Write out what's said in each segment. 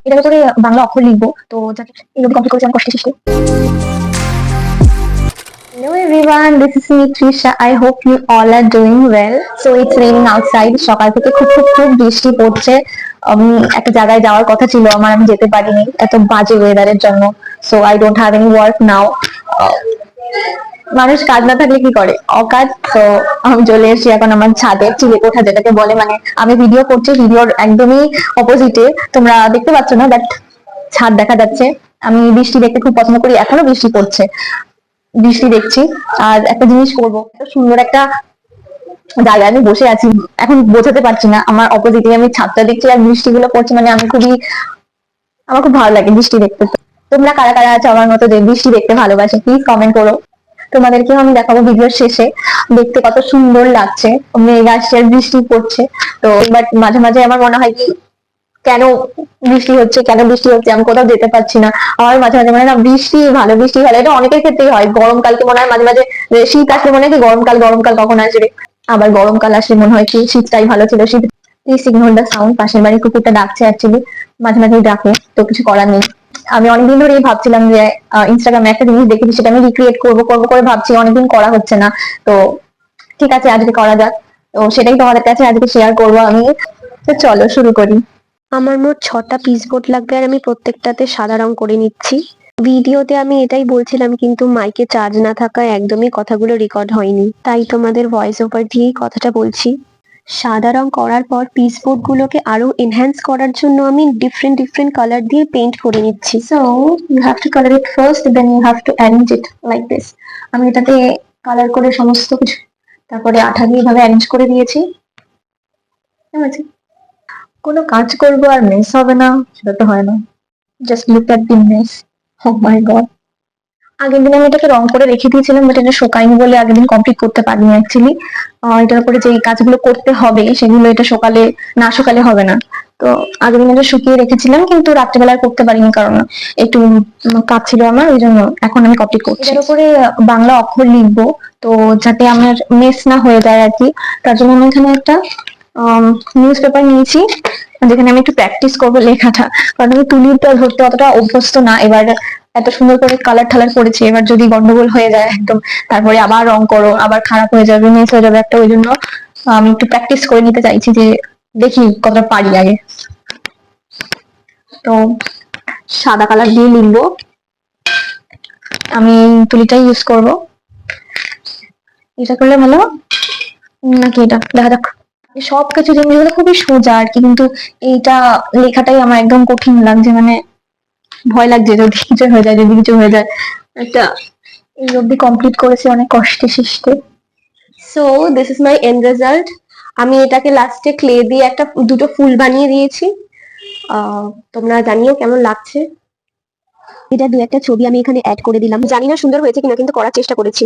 এটার উপরে বাংলা অক্ষর লিখবো, তো যাতে এইভাবে কমপ্লিট করেছি আমি কষ্টে সৃষ্টি। Hello everyone, this is me Trisha. I hope you all are doing well. So it's raining outside. সকাল থেকে খুব খুব খুব বৃষ্টি পড়ছে। একটা জায়গায় যাওয়ার কথা ছিল আমার, আমি যেতে পারিনি এত বাজে ওয়েদারের জন্য। So I don't have any work now. মানুষ কাজ না থাকলে কি করে, অকাজ। তো আমি চলে এসেছি এখন আমার ছাদে, চিলে কোঠা যেটাকে বলে, মানে আমি ভিডিও করছি, ভিডিওর একদমই অপোজিটে, তোমরা দেখতে পাচ্ছ না, বাট ছাদ দেখা যাচ্ছে। আমি বৃষ্টি দেখতে খুব পছন্দ করি, এখনো বৃষ্টি পড়ছে, বৃষ্টি দেখছি। আর একটা জিনিস করবো, সুন্দর একটা জায়গায় আমি বসে আছি, এখন বোঝাতে পারছি না, আমার অপোজিটে আমি ছাদটা দেখছি আর বৃষ্টিগুলো পড়ছে, মানে আমার খুব ভালো লাগে বৃষ্টি দেখতে। তোমরা কারা কারা আছো আমার মতো যে বৃষ্টি দেখতে ভালোবাসে, প্লিজ কমেন্ট করো। তোমাদেরকেও আমি দেখাবো ভিডিওর শেষে, দেখতে কত সুন্দর লাগছে, মেঘ আসছে আর বৃষ্টি পড়ছে। তো বাট মাঝে মাঝে আমার মনে হয় কি, কেন বৃষ্টি হচ্ছে, কেন বৃষ্টি হচ্ছে, আমি কোথাও যেতে পারছি না। আমার মাঝে মাঝে মনে হয় না বৃষ্টি ভালো, বৃষ্টি ভালো, এটা অনেকের ক্ষেত্রেই হয়। গরমকালকে মনে হয় মাঝে মাঝে, শীত আসলে মনে হয় কি গরমকাল, গরমকাল কখন আসবে, আবার গরমকাল আসলে মনে হয় কি শীতটাই ভালো ছিল। শীত, প্লিজ ইগনোর দ্য সাউন্ড, পাশের বাড়ির কুকুরটা ডাকছে অ্যাকচুয়ালি, মাঝে মাঝে ডাকে, তো কিছু করার নেই। আমি অনেকদিন ধরেই ভাবছিলাম যে ইনস্টাগ্রামে একটা জিনিস দেখেছি, সেটা আমি রিক্রিয়েট করবো করবো করে ভাবছি, অনেকদিন করা হচ্ছে না। তো ঠিক আছে, আজকে করা যাক। তো সেটাই তোমাদের কাছে আজকে শেয়ার করবো আমি। তো চলো শুরু করি। আমার মোট 6টা পিসবোর্ড লাগবে আর আমি প্রত্যেকটাতে সাদা রং করে নিচ্ছি। ভিডিওতে আমি এটাই বলছিলাম, কিন্তু মাইকে চার্জ না থাকায় একদমই কথাগুলো রেকর্ড হয়নি, তাই তোমাদের ভয়েস ওভার দিয়েই কথাটা বলছি। সাদা রং করার পর পিসবোর্ড গুলোকে আরো এনহ্যান্স করার জন্য আমি ডিফারেন্ট ডিফারেন্ট কালার দিয়ে পেইন্ট করে নিচ্ছি। So you have to color it first, then you have to arrange it like this. আমি এটাতে কালার করে সমস্ত কিছু, তারপরে আঠা দিয়ে ভাবে অ্যারেঞ্জ করে দিয়েছি। ঠিক আছে, কোনো কাজ করবো আর মেস হবে না সেটা তো হয় না। Just look at the mess, oh my God. আগের দিন আমি এটাকে রং করে রেখে দিয়েছিলাম, বাট এটা শুকায়নি বলে আগের দিন কমপ্লিট করতে পারিনি অ্যাকচুয়ালি। এটার উপরে যে কাজগুলো করতে হবে সেগুলো এটা সকালে না শুকালে হবে না। তো আগের দিন এটা শুকিয়ে রেখেছিলাম, কিন্তু রাত্রেবেলা করতে পারিনি কারণ একটু কাজ ছিল আমার, ওই জন্য এখন আমি কমপ্লিট করছি। এটার উপরে বাংলা অক্ষর লিখবো, তো যাতে আমার মেস না হয়ে যায় আর কি, তার জন্য আমি এখানে একটা নিউজ পেপার নিয়েছি, যেখানে আমি একটু প্র্যাকটিস করবো লেখাটা, কারণ আমি তুলিটা ধরতে অতটা অভ্যস্ত না। এবার এত সুন্দর করে কালার ঠালার করেছি, এবার যদি গন্ডগোল হয়ে যায় একদম, তারপরে আবার রং করো, আবার খারাপ হয়ে যাবে, মিস হয়ে যাবে একটা, ওই জন্য আমি একটু প্র্যাকটিস করে নিতে চাইছি, যে দেখি কতটা পারি আগে। তো সাদা কালার দিয়ে লিখবো, আমি তুলিটাই ইউজ করব। এটা করলে ভালো নাকি এটা, দেখা যাক। সবকিছু জিনিসগুলো খুবই সোজা আর কি, কিন্তু এইটা লেখাটাই আমার একদম কঠিন লাগছে, মানে ভয় লাগছে যদি কিছু হয়ে যায়, যদি কিছু হয়ে যায়। একটা এই অব্দি কমপ্লিট করেছি অনেক কষ্টে সৃষ্টে। So this is my end result. আমি এটাকে লাস্টে ক্লে দিয়ে দুটো ফুল বানিয়ে দিয়েছি। তোমরা জানিও কেমন লাগছে। এটা দু একটা ছবি আমি এখানে অ্যাড করে দিলাম, জানি না সুন্দর হয়েছে কিনা, কিন্তু করার চেষ্টা করেছি।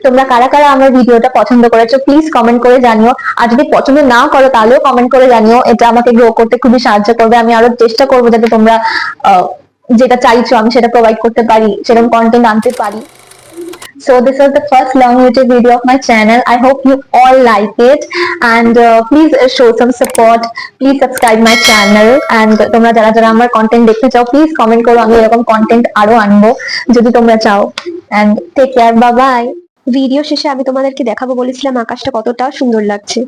তোমরা কারা কারা আমার ভিডিওটা পছন্দ করেছো প্লিজ কমেন্ট করে জানিও, আর যদি পছন্দ নাও করো তাহলেও কমেন্ট করে জানিও, এটা আমাকে গ্রো করতে খুবই সাহায্য করবে। আমি আরো চেষ্টা করবো যাতে তোমরা যেটা চাইছো আমি সেটা প্রোভাইড করতে পারি, সেরকম কন্টেন্ট আনতে পারি। So this was the first long YouTube video of my channel. I hope you all like it, and please show some support. Please subscribe my channel, and তোমরা যারা যারা আমার কন্টেন্ট দেখতে চাও প্লিজ কমেন্ট করো, আমি এরকম কন্টেন্ট আরো আনবো যদি তোমরা চাও। And take care, bye bye. Video শেষে আমি তোমাদেরকে দেখাবো বলেছিলাম আকাশটা কতটা সুন্দর লাগছে।